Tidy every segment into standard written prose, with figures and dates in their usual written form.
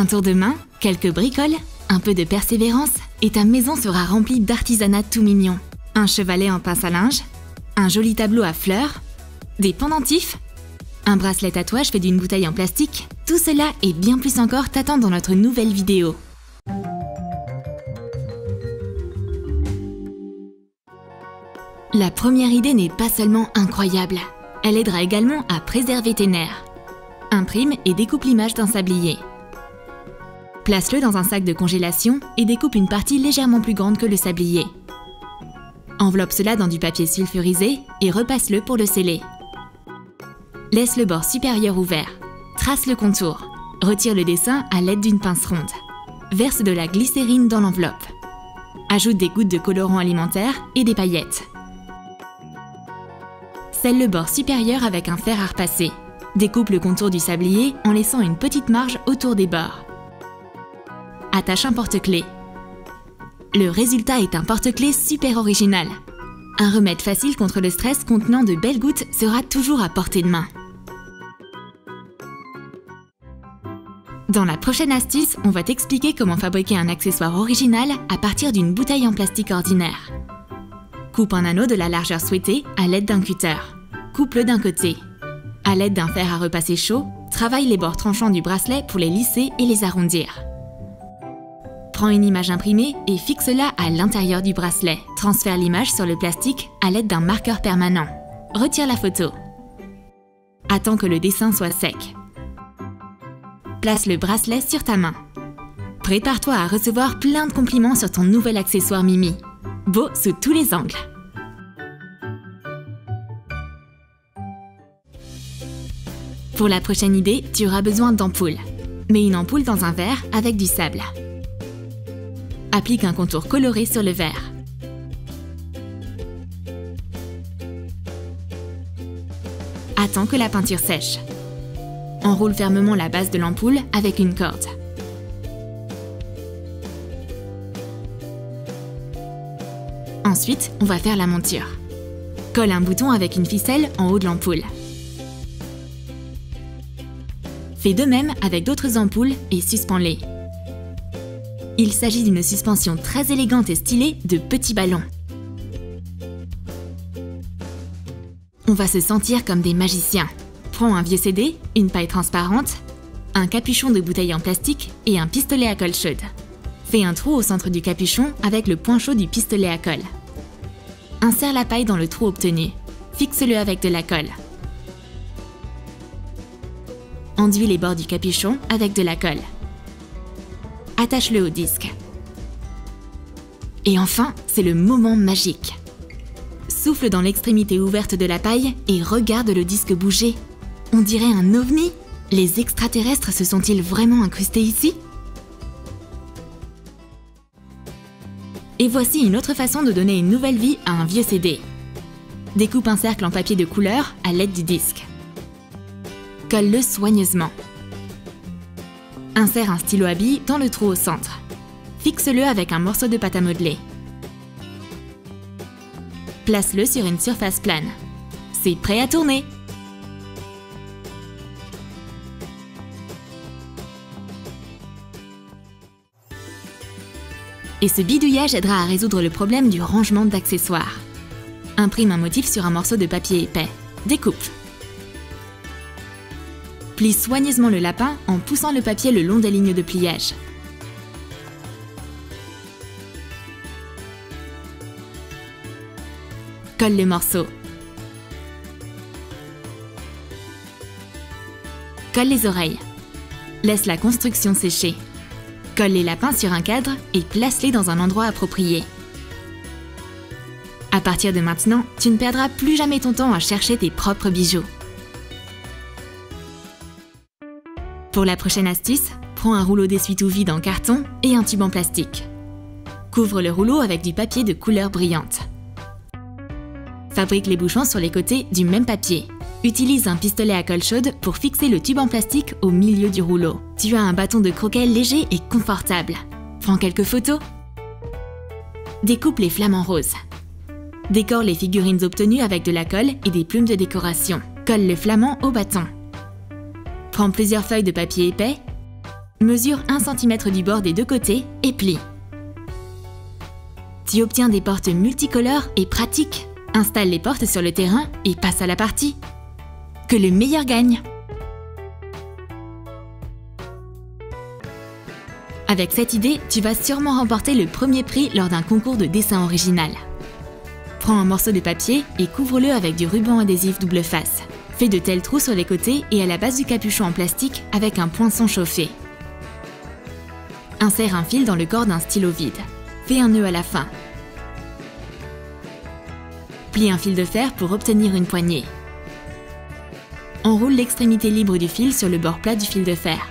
Un tour de main, quelques bricoles, un peu de persévérance et ta maison sera remplie d'artisanat tout mignon. Un chevalet en pince à linge, un joli tableau à fleurs, des pendentifs, un bracelet tatouage fait d'une bouteille en plastique. Tout cela et bien plus encore t'attend dans notre nouvelle vidéo. La première idée n'est pas seulement incroyable, elle aidera également à préserver tes nerfs. Imprime et découpe l'image d'un sablier. Place-le dans un sac de congélation et découpe une partie légèrement plus grande que le sablier. Enveloppe cela dans du papier sulfurisé et repasse-le pour le sceller. Laisse le bord supérieur ouvert. Trace le contour. Retire le dessin à l'aide d'une pince ronde. Verse de la glycérine dans l'enveloppe. Ajoute des gouttes de colorant alimentaire et des paillettes. Scelle le bord supérieur avec un fer à repasser. Découpe le contour du sablier en laissant une petite marge autour des bords. Attache un porte-clés. Le résultat est un porte-clés super original. Un remède facile contre le stress contenant de belles gouttes sera toujours à portée de main. Dans la prochaine astuce, on va t'expliquer comment fabriquer un accessoire original à partir d'une bouteille en plastique ordinaire. Coupe un anneau de la largeur souhaitée à l'aide d'un cutter. Coupe-le d'un côté. À l'aide d'un fer à repasser chaud, travaille les bords tranchants du bracelet pour les lisser et les arrondir. Prends une image imprimée et fixe-la à l'intérieur du bracelet. Transfère l'image sur le plastique à l'aide d'un marqueur permanent. Retire la photo. Attends que le dessin soit sec. Place le bracelet sur ta main. Prépare-toi à recevoir plein de compliments sur ton nouvel accessoire Mimi. Beau sous tous les angles. Pour la prochaine idée, tu auras besoin d'ampoules. Mets une ampoule dans un verre avec du sable. Applique un contour coloré sur le verre. Attends que la peinture sèche. Enroule fermement la base de l'ampoule avec une corde. Ensuite, on va faire la monture. Colle un bouton avec une ficelle en haut de l'ampoule. Fais de même avec d'autres ampoules et suspends-les. Il s'agit d'une suspension très élégante et stylée de petits ballons. On va se sentir comme des magiciens. Prends un vieux CD, une paille transparente, un capuchon de bouteille en plastique et un pistolet à colle chaude. Fais un trou au centre du capuchon avec le point chaud du pistolet à colle. Insère la paille dans le trou obtenu. Fixe-le avec de la colle. Enduis les bords du capuchon avec de la colle. Attache-le au disque. Et enfin, c'est le moment magique. Souffle dans l'extrémité ouverte de la paille et regarde le disque bouger. On dirait un ovni. Les extraterrestres se sont-ils vraiment incrustés ici? Et voici une autre façon de donner une nouvelle vie à un vieux CD. Découpe un cercle en papier de couleur à l'aide du disque. Colle-le soigneusement. Insère un stylo à billes dans le trou au centre. Fixe-le avec un morceau de pâte à modeler. Place-le sur une surface plane. C'est prêt à tourner! Et ce bidouillage aidera à résoudre le problème du rangement d'accessoires. Imprime un motif sur un morceau de papier épais. Découpe. Plie soigneusement le lapin en poussant le papier le long des lignes de pliage. Colle les morceaux. Colle les oreilles. Laisse la construction sécher. Colle les lapins sur un cadre et place-les dans un endroit approprié. À partir de maintenant, tu ne perdras plus jamais ton temps à chercher tes propres bijoux. Pour la prochaine astuce, prends un rouleau d'essuie-tout vide en carton et un tube en plastique. Couvre le rouleau avec du papier de couleur brillante. Fabrique les bouchons sur les côtés du même papier. Utilise un pistolet à colle chaude pour fixer le tube en plastique au milieu du rouleau. Tu as un bâton de croquet léger et confortable. Prends quelques photos. Découpe les flamants roses. Décore les figurines obtenues avec de la colle et des plumes de décoration. Colle le flamant au bâton. Prends plusieurs feuilles de papier épais. Mesure 1 cm du bord des deux côtés et plie. Tu obtiens des portes multicolores et pratiques. Installe les portes sur le terrain et passe à la partie. Que le meilleur gagne! Avec cette idée, tu vas sûrement remporter le premier prix lors d'un concours de dessin original. Prends un morceau de papier et couvre-le avec du ruban adhésif double face. Fais de tels trous sur les côtés et à la base du capuchon en plastique avec un poinçon chauffé. Insère un fil dans le corps d'un stylo vide. Fais un nœud à la fin. Plie un fil de fer pour obtenir une poignée. Enroule l'extrémité libre du fil sur le bord plat du fil de fer.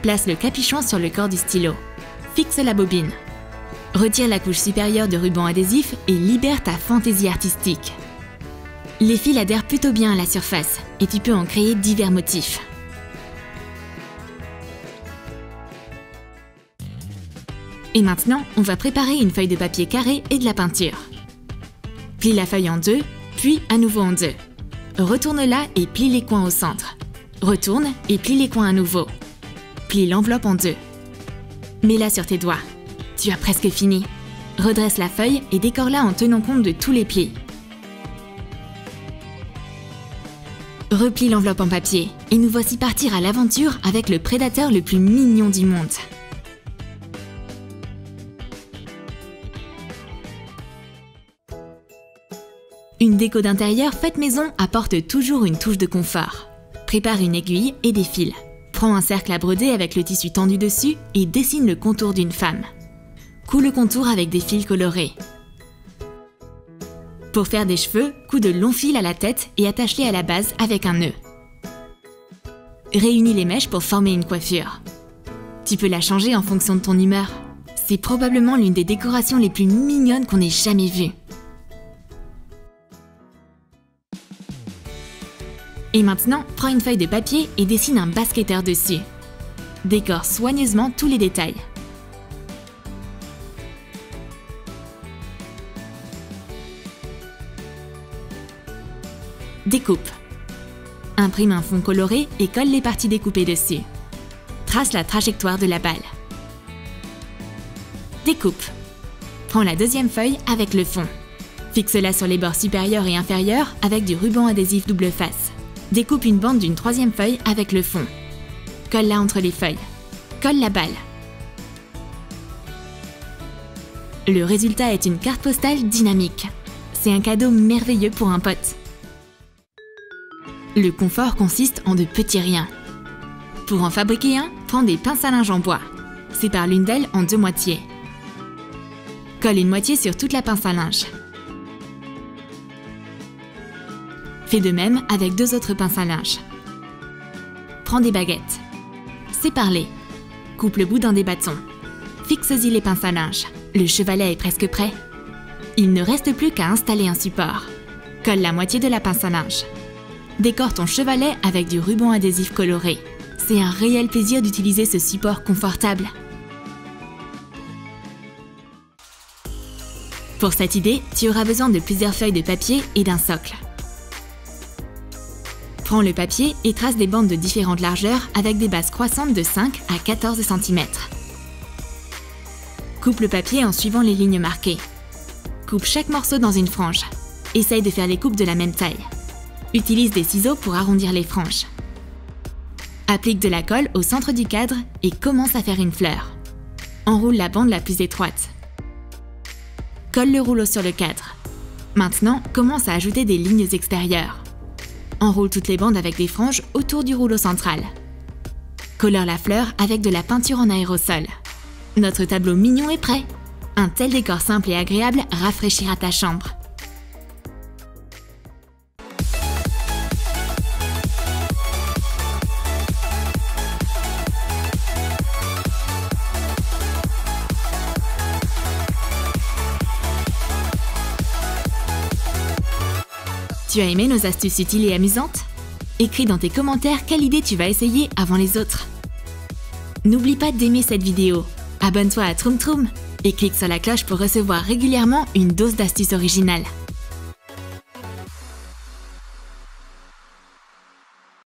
Place le capuchon sur le corps du stylo. Fixe la bobine. Retire la couche supérieure de ruban adhésif et libère ta fantaisie artistique. Les fils adhèrent plutôt bien à la surface et tu peux en créer divers motifs. Et maintenant, on va préparer une feuille de papier carré et de la peinture. Plie la feuille en deux, puis à nouveau en deux. Retourne-la et plie les coins au centre. Retourne et plie les coins à nouveau. Plie l'enveloppe en deux. Mets-la sur tes doigts. Tu as presque fini. Redresse la feuille et décore-la en tenant compte de tous les plis. Replie l'enveloppe en papier et nous voici partir à l'aventure avec le prédateur le plus mignon du monde. Une déco d'intérieur faite maison apporte toujours une touche de confort. Prépare une aiguille et des fils. Prends un cercle à broder avec le tissu tendu dessus et dessine le contour d'une femme. Couds le contour avec des fils colorés. Pour faire des cheveux, couds de longs fils à la tête et attache-les à la base avec un nœud. Réunis les mèches pour former une coiffure. Tu peux la changer en fonction de ton humeur. C'est probablement l'une des décorations les plus mignonnes qu'on ait jamais vues. Et maintenant, prends une feuille de papier et dessine un basketteur dessus. Décore soigneusement tous les détails. Découpe. Imprime un fond coloré et colle les parties découpées dessus. Trace la trajectoire de la balle. Découpe. Prends la deuxième feuille avec le fond. Fixe-la sur les bords supérieurs et inférieurs avec du ruban adhésif double face. Découpe une bande d'une troisième feuille avec le fond. Colle-la entre les feuilles. Colle la balle. Le résultat est une carte postale dynamique. C'est un cadeau merveilleux pour un pote. Le confort consiste en de petits riens. Pour en fabriquer un, prends des pinces à linge en bois. Sépare l'une d'elles en deux moitiés. Colle une moitié sur toute la pince à linge. Fais de même avec deux autres pinces à linge. Prends des baguettes. Sépare-les. Coupe le bout dans des bâtons. Fixe-y les pinces à linge. Le chevalet est presque prêt. Il ne reste plus qu'à installer un support. Colle la moitié de la pince à linge. Décore ton chevalet avec du ruban adhésif coloré. C'est un réel plaisir d'utiliser ce support confortable. Pour cette idée, tu auras besoin de plusieurs feuilles de papier et d'un socle. Prends le papier et trace des bandes de différentes largeurs avec des bases croissantes de 5 à 14 cm. Coupe le papier en suivant les lignes marquées. Coupe chaque morceau dans une frange. Essaye de faire les coupes de la même taille. Utilise des ciseaux pour arrondir les franges. Applique de la colle au centre du cadre et commence à faire une fleur. Enroule la bande la plus étroite. Colle le rouleau sur le cadre. Maintenant, commence à ajouter des lignes extérieures. Enroule toutes les bandes avec des franges autour du rouleau central. Colore la fleur avec de la peinture en aérosol. Notre tableau mignon est prêt. Un tel décor simple et agréable rafraîchira ta chambre. Tu as aimé nos astuces utiles et amusantes? Écris dans tes commentaires quelle idée tu vas essayer avant les autres. N'oublie pas d'aimer cette vidéo, abonne-toi à Troum Troum et clique sur la cloche pour recevoir régulièrement une dose d'astuces originales.